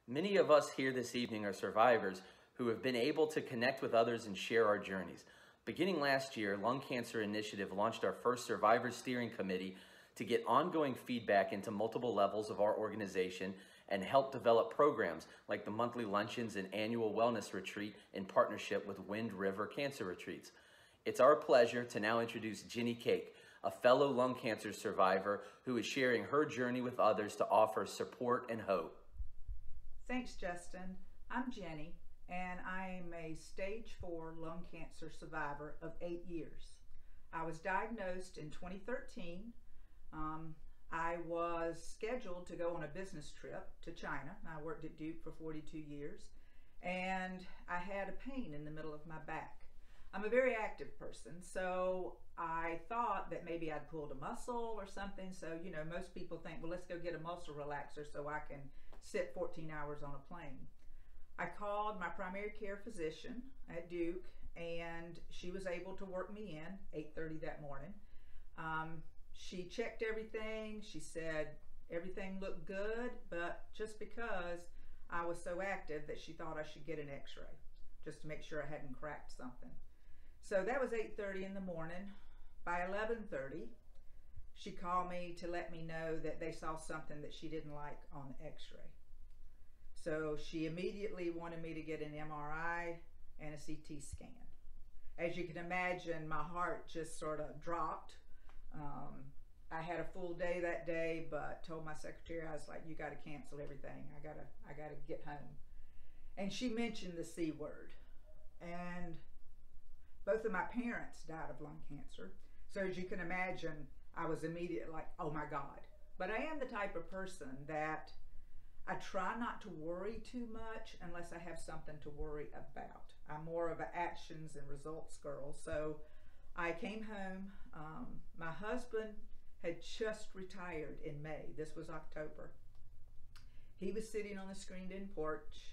Many of us here this evening are survivors who have been able to connect with others and share our journeys. Beginning last year, Lung Cancer Initiative launched our first Survivor Steering Committee to get ongoing feedback into multiple levels of our organization and help develop programs like the monthly luncheons and annual wellness retreat in partnership with Wind River Cancer Retreats. It's our pleasure to now introduce Ginny Cake, a fellow lung cancer survivor who is sharing her journey with others to offer support and hope. Thanks, Justin. I'm Jenny, and I'm a stage 4 lung cancer survivor of 8 years. I was diagnosed in 2013. I was scheduled to go on a business trip to China. I worked at Duke for 42 years, and I had a pain in the middle of my back. I'm a very active person, so I thought that maybe I'd pulled a muscle or something. So, most people think, well, let's go get a muscle relaxer so I can sit 14 hours on a plane. I called my primary care physician at Duke, and she was able to work me in 8:30 that morning. She checked everything. She said everything looked good, but just because I was so active that she thought I should get an x-ray just to make sure I hadn't cracked something. So that was 8:30 in the morning. By 11:30, she called me to let me know that they saw something that she didn't like on the x-ray. So she immediately wanted me to get an MRI and a CT scan. As you can imagine, my heart just sort of dropped. I had a full day that day, but told my secretary, I was like, you got to cancel everything. I gotta get home. And she mentioned the C word. And both of my parents died of lung cancer. So as you can imagine, I was immediately like, oh my God. But I am the type of person that I try not to worry too much unless I have something to worry about. I'm more of an actions and results girl. So I came home. My husband had just retired in May. This was October. He was sitting on the screened-in porch.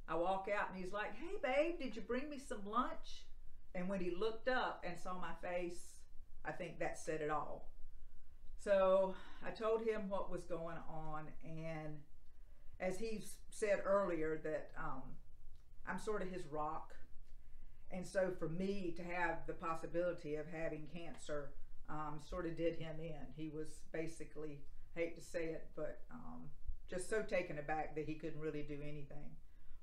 I walk out and he's like, hey babe, did you bring me some lunch? And when he looked up and saw my face, I think that said it all. So I told him what was going on, and as he said earlier, that I'm sort of his rock. And so for me to have the possibility of having cancer sort of did him in. He was basically, hate to say it, but just so taken aback that he couldn't really do anything.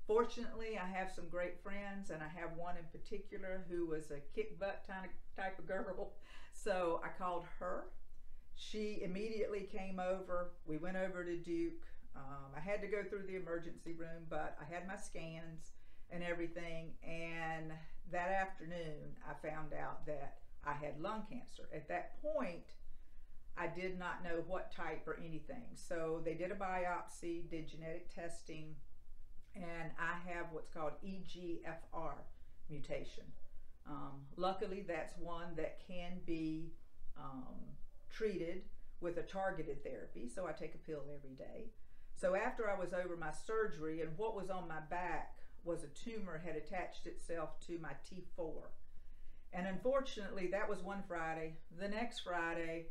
Fortunately, I have some great friends, and I have one in particular who was a kick butt type of girl. So I called her. She immediately came over. We went over to Duke. I had to go through the emergency room, but I had my scans and everything. And that afternoon, I found out that I had lung cancer. At that point, I did not know what type or anything. So they did a biopsy, did genetic testing, and I have what's called EGFR mutation. Luckily, that's one that can be treated with a targeted therapy, so I take a pill every day. So after I was over my surgery, and what was on my back was a tumor had attached itself to my T4. And unfortunately, that was one Friday. The next Friday,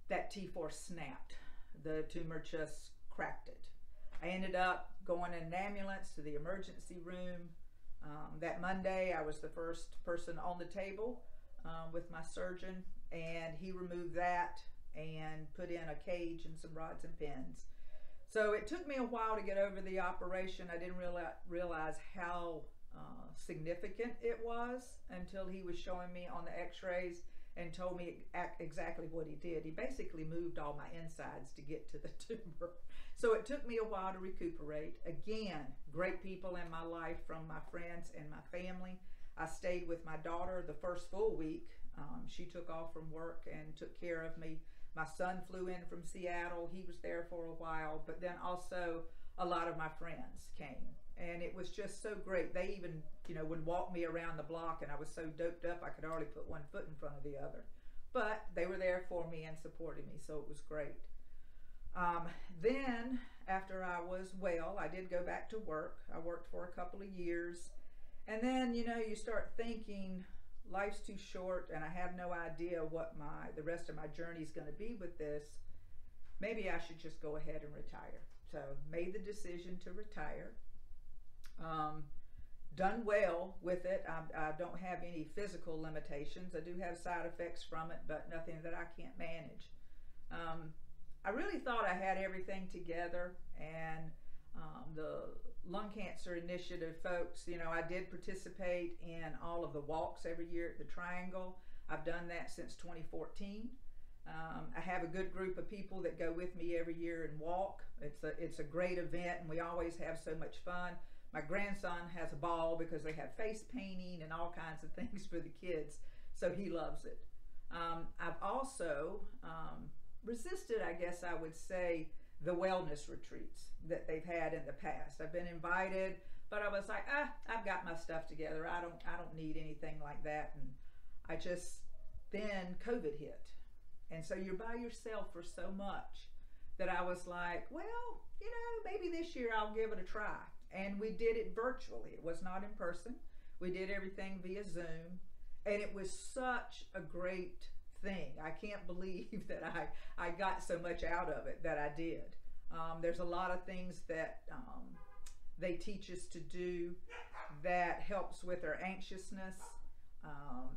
that T4 snapped. The tumor just cracked it. I ended up going in an ambulance to the emergency room. That Monday, I was the first person on the table with my surgeon, and he removed that and put in a cage and some rods and pins. So it took me a while to get over the operation. I didn't realize how significant it was until he was showing me on the x-rays and told me exactly what he did. He basically moved all my insides to get to the tumor. So it took me a while to recuperate. Again, great people in my life, from my friends and my family. I stayed with my daughter the first full week. She took off from work and took care of me. My son flew in from Seattle. He was there for a while, but then also a lot of my friends came. And it was just so great. They even, would walk me around the block, and I was so doped up I could hardly put one foot in front of the other. But they were there for me and supported me, so it was great. Then, after I was well, I did go back to work. I worked for a couple of years. And then, you start thinking, life's too short, and I have no idea what the rest of my journey is going to be with this. maybe I should just go ahead and retire. So made the decision to retire. Done well with it. I don't have any physical limitations. I do have side effects from it, but nothing that I can't manage. I really thought I had everything together, and the Lung Cancer Initiative folks, you know, I did participate in all of the walks every year at the Triangle. I've done that since 2014. I have a good group of people that go with me every year and walk. It's a great event, and we always have so much fun. My grandson has a ball because they have face painting and all kinds of things for the kids, so he loves it. I've also resisted, I guess I would say, the wellness retreats that they've had in the past. I've been invited, but I was like, I've got my stuff together. I don't need anything like that. And then COVID hit. And so you're by yourself for so much that I was like, well, you know, maybe this year I'll give it a try. And we did it virtually. It was not in person. We did everything via Zoom. And it was such a great thing. I can't believe that I got so much out of it that I did. There's a lot of things that they teach us to do that helps with our anxiousness.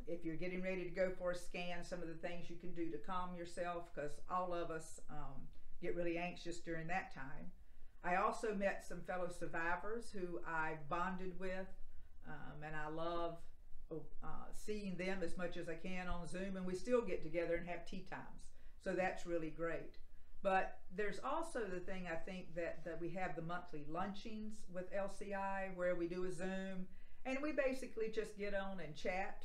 If you're getting ready to go for a scan, some of the things you can do to calm yourself, because all of us get really anxious during that time. I also met some fellow survivors who I bonded with, and I love seeing them as much as I can on Zoom, and we still get together and have tea times. So that's really great. But there's also the thing, I think, that we have the monthly lunchings with LCI where we do a Zoom, and we basically just get on and chat.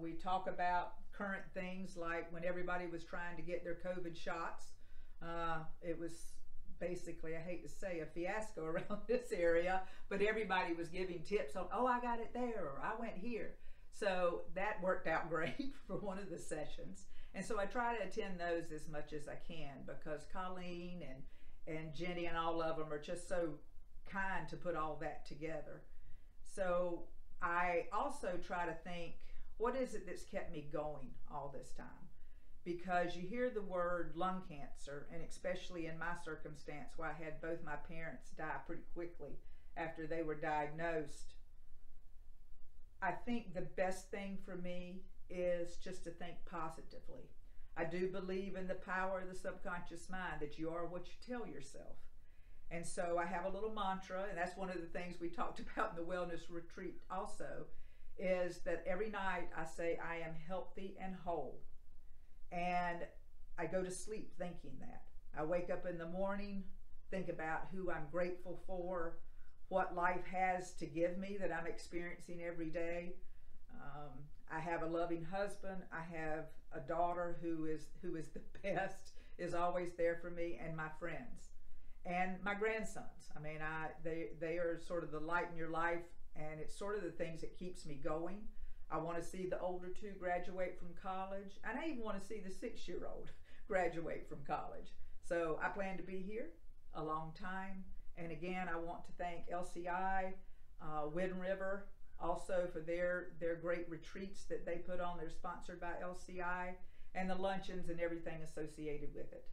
We talk about current things, like when everybody was trying to get their COVID shots. It was basically, I hate to say, a fiasco around this area, but everybody was giving tips on, oh, I got it there, or I went here. So that worked out great for one of the sessions. And so I try to attend those as much as I can, because Colleen and Jenny and all of them are just so kind to put all that together. So I also try to think, what is it that's kept me going all this time? Because you hear the word lung cancer, and especially in my circumstance where I had both my parents die pretty quickly after they were diagnosed, I think the best thing for me is just to think positively. I do believe in the power of the subconscious mind, that you are what you tell yourself. And so I have a little mantra, and that's one of the things we talked about in the wellness retreat also, is that every night I say, I am healthy and whole. And I go to sleep thinking that. I wake up in the morning, think about who I'm grateful for, what life has to give me that I'm experiencing every day. I have a loving husband. I have a daughter who is the best, is always there for me, and my friends and my grandsons. I mean, they are sort of the light in your life, and it's sort of the things that keeps me going. I want to see the older two graduate from college, and I even want to see the 6-year-old graduate from college. So I plan to be here a long time. And again, I want to thank LCI, Wind River, also for their great retreats that they put on. They're sponsored by LCI, and the luncheons and everything associated with it.